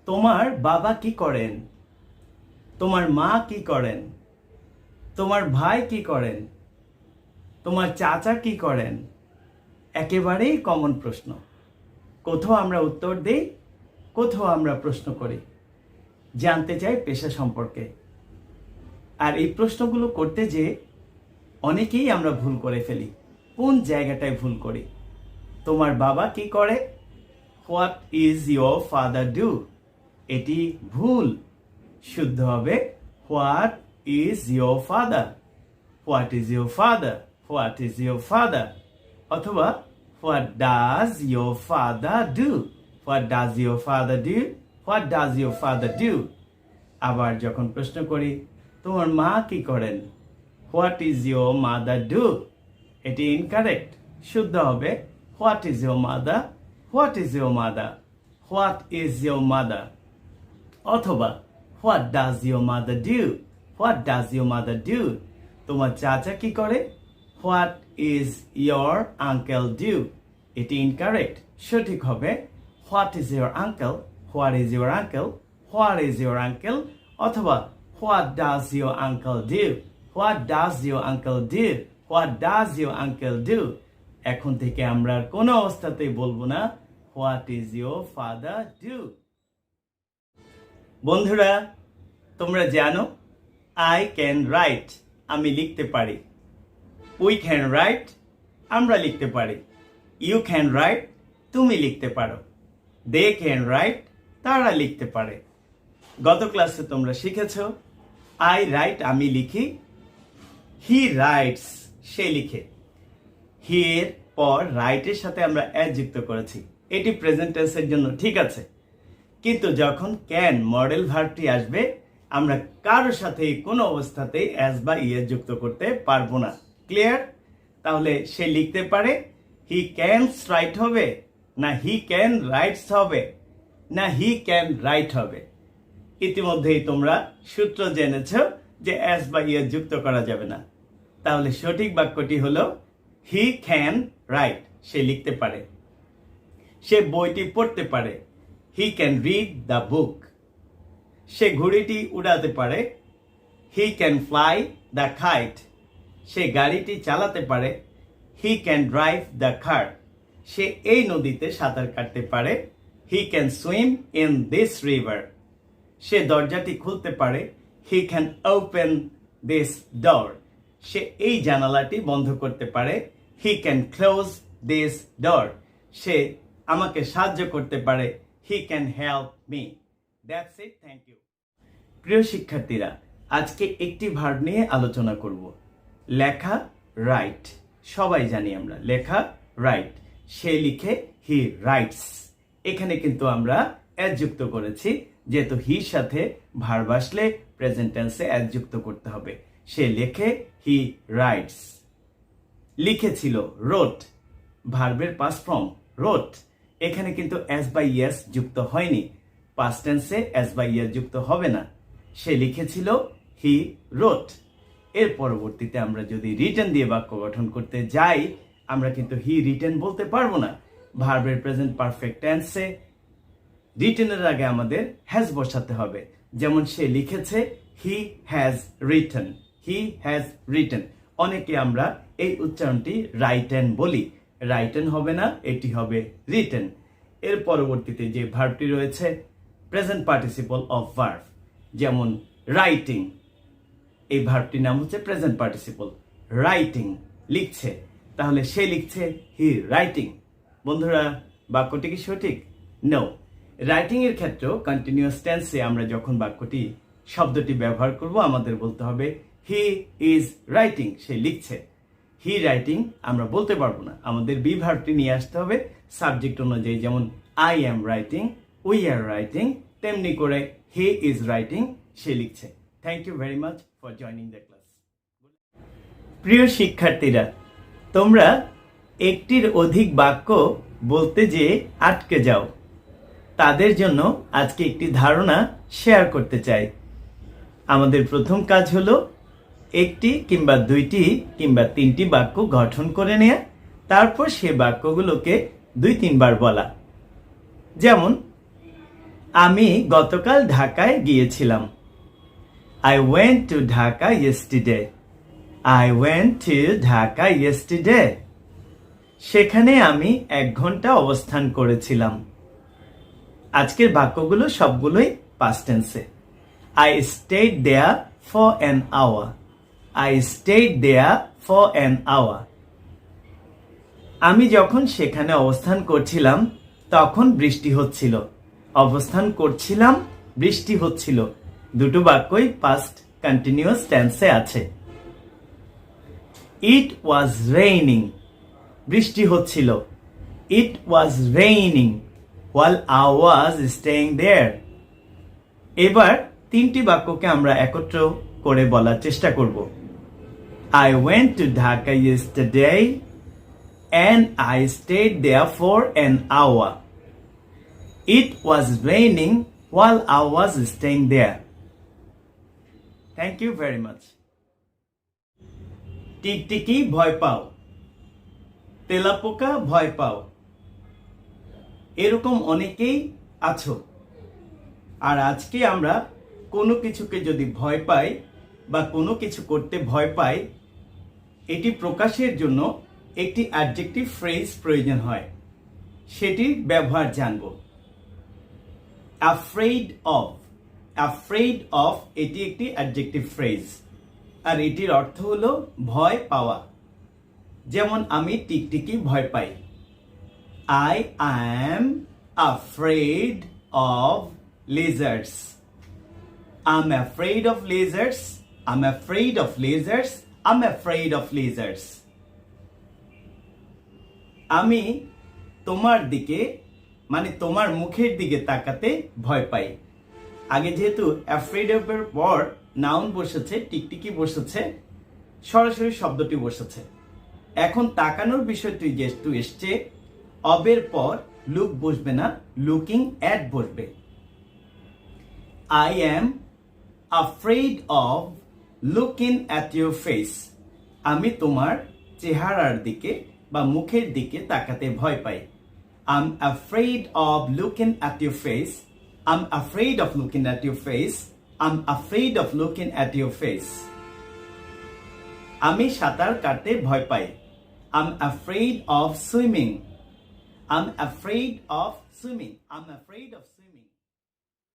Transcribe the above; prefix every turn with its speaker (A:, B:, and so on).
A: তোমার বাবা কি করেন? তোমার মা কি করেন? তোমার ভাই কি করেন? তোমার চাচা কি করেন? একেবারেই কমন প্রশ্ন। কোথাও আমরা উত্তর দেই, কোথাও আমরা প্রশ্ন করি, জানতে চাই পেশা সম্পর্কে। আর এই প্রশ্নগুলো করতে যেয়ে অনেকেই আমরা ভুল করে ফেলি। কোন জায়গাটায় ভুল করি? তোমার বাবা কি করে? What is your father do? এটি ভুল। শুদ্ধ হবে what is your father? What is your father? What is your father? অথবা what does your father do? What does your father do? What does your father do? আবার যখন প্রশ্ন করি তোমার মা কি করেন? What is your mother do? এটি ইনকারেক্ট। শুদ্ধ হবে what is your mother? What is your mother? What is your mother? অথবা what does your mother do? What does your mother do? তোমার চাচা কি করে? What is your uncle do? এটি incorrect. সঠিক হবে what is your uncle? What is your uncle? What is your uncle? অথবা what does your uncle do? What does your uncle do? What does your uncle do? এখন থেকে আমরা আর কোনো অবস্থাতেই বলবো না what is your father do. বন্ধুরা, তোমরা জানো আই ক্যান রাইট, আমি লিখতে পারি। উই ক্যান রাইট, আমরা লিখতে পারি। ইউ ক্যান রাইট, তুমি লিখতে পারো। দে ক্যান রাইট, তারা লিখতে পারে। গত ক্লাসে তোমরা শিখেছ আই রাইট, আমি লিখি। হি রাইটস, সে লিখে। হি এর পর রাইটের সাথে আমরা এস যুক্ত করেছি। এটি প্রেজেন্ট টেন্সের জন্য ঠিক আছে, কিন্তু যখন ক্যান মডেল ভার্বটি আসবে আমরা কারোর সাথে কোনো অবস্থাতেই এস বা ইএস যুক্ত করতে পারবো না। ক্লিয়ার? তাহলে সে লিখতে পারে, হি ক্যানস রাইট হবে না হি ক্যান রাইটস হবে না হি ক্যান রাইট হবে? ইতিমধ্যেই তোমরা সূত্র জেনেছ যে এস বা ইএস যুক্ত করা যাবে না। তাহলে সঠিক বাক্যটি হলো হি ক্যান রাইট, সে লিখতে পারে। সে বইটি পড়তে পারে। He can read the book. সে ঘুড়িটি উড়াতে পারে। He can fly the kite. সে গাড়িটি চালাতে পারে। He can drive the car. সে এই নদীতে সাঁতার কাটতে পারে। He can swim in this river. সে দরজাটি খুলতে পারে। He can open this door. সে এই জানালাটি বন্ধ করতে পারে। He can close this door. সে আমাকে সাহায্য করতে পারে। He can help me. That's it, thank you. প্রিয় শিক্ষার্থীরা, আজকে একটি ভার্ব নিয়ে আলোচনা করব। লেখা, রাইট। সবাই জানি আমরা লেখা, রাইট। সে লিখে, হি রাইটস। এখানে কিন্তু আমরা এস যুক্ত করেছি, যেহেতু হির সাথে ভার্ব আসলে প্রেজেন্ট টেন্সে এস যুক্ত করতে হবে। সে লেখে, হি রাইটস। লিখেছিল, রোট। ভার্বের পাস্ট ফর্ম রোট। এখানে কিন্তু এস বাই ইএস যুক্ত হয়নি। পাস্ট টেন্সে এস বাই ইএস যুক্ত হবে না। সে লিখেছিল, হি রোট। এর পরবর্তীতে আমরা যদি রিটেন দিয়ে বাক্য গঠন করতে যাই আমরা কিন্তু হি রিটেন বলতে পারবো না। ভার্বের প্রেজেন্ট পারফেক্ট টেন্সে রিটেনের আগে আমাদের হ্যাজ বসাতে হবে। যেমন সে লিখেছে, he has written. He has written. অনেকে আমরা এই উচ্চারণটি রাইটেন বলি। রাইটেন হবে না, এটি হবে রিটেন। এর পরবর্তীতে যে ভার্বটি রয়েছে প্রেজেন্ট পার্টিসিপল অফ ভার্ব, যেমন রাইটিং। এই ভার্বটির নাম হচ্ছে প্রেজেন্ট পার্টিসিপল। রাইটিং, লিখছে। তাহলে সে লিখছে, হি রাইটিং। বন্ধুরা, বাক্যটি কি সঠিক? নো। রাইটিং এর ক্ষেত্রেও কন্টিনিউয়াস টেন্সে আমরা যখন বাক্যটি শব্দটি ব্যবহার করব আমাদের বলতে হবে হি ইজ রাইটিং, সে লিখছে। হি রাইটিং আমরা বলতে পারবো না, আমাদের বি ভার্বটি নিয়ে আসতে হবে সাবজেক্ট অনুযায়ী। যেমন I am writing, we are writing, তেমনি করে হি ইজ রাইটিং, সে লিখছে। Thank you very much for joining the class. প্রিয় শিক্ষার্থীরা, তোমরা একটির অধিক বাক্য বলতে যেয়ে আটকে যাও। তাদের জন্য আজকে একটি ধারণা শেয়ার করতে চাই। আমাদের প্রথম কাজ হলো একটি কিংবা দুইটি কিংবা তিনটি বাক্য গঠন করে নেয়া, তারপর সে বাক্যগুলোকে 2-3 বার বলা। যেমন আমি গতকাল ঢাকায় গিয়েছিলাম। I went to Dhaka yesterday. I went to Dhaka yesterday. সেখানে আমি 1 ঘন্টা অবস্থান করেছিলাম। আজকের বাক্যগুলো সবগুলোই past tense. I stayed there for an hour. I stayed there for an hour. আমি যখন সেখানে অবস্থান করছিলাম তখন বৃষ্টি হচ্ছিল। অবস্থান করছিলাম, বৃষ্টি হচ্ছিল। দুটো বাক্যই past continuous tense আছে। It was raining. বৃষ্টি হচ্ছিল। It was raining while I was staying there. এবার 3টি বাক্যকে আমরা একত্র করে বলার চেষ্টা করব। I went to Dhaka yesterday and I stayed there for an hour. It was raining while I was staying there. Thank you very much. টিকটিকি ভয় পাও, তেলাপোকা ভয় পাও, এরকম অনেকেই আছো। আর আজকে আমরা কোনো কিছুকে যদি ভয় পাই বা কোনো কিছু করতে ভয় পাই, এটি প্রকাশের জন্য একটি অ্যাডজেক্টিভ ফ্রেজ প্রয়োজন হয়। সেটির ব্যবহার জানব। afraid of, afraid of এটি একটি অ্যাডজেক্টিভ ফ্রেজ, আর এটির অর্থ হলো ভয় পাওয়া। যেমন আমি টিকটিকি ভয় পাই। I am afraid of lizards. I'm afraid of lizards. I'm afraid of lizards. I'm afraid of lizards. আমি তোমার দিকে মানে তোমার মুখের দিকে তাকাতে ভয় পাই। আগে যেহেতু afraid of এর পর নাউন বসেছে, টিকটিকি বসেছে, সরাসরি শব্দটি বসেছে। এখন তাকানোর বিষয়টি যেহেতু এসছে, অবের পর লুক বসবে না, লুকিং অ্যাট বসবে। I am afraid of looking at your face. আমি তোমার চেহারার দিকে বা মুখের দিকে তাকাতে ভয় পাই। I'm afraid of looking at your face. I'm afraid of looking at your face. I'm afraid of looking at your face. আমি সাঁতার কাটতে ভয় পাই। I'm afraid of swimming. I'm afraid of swimming. I'm afraid of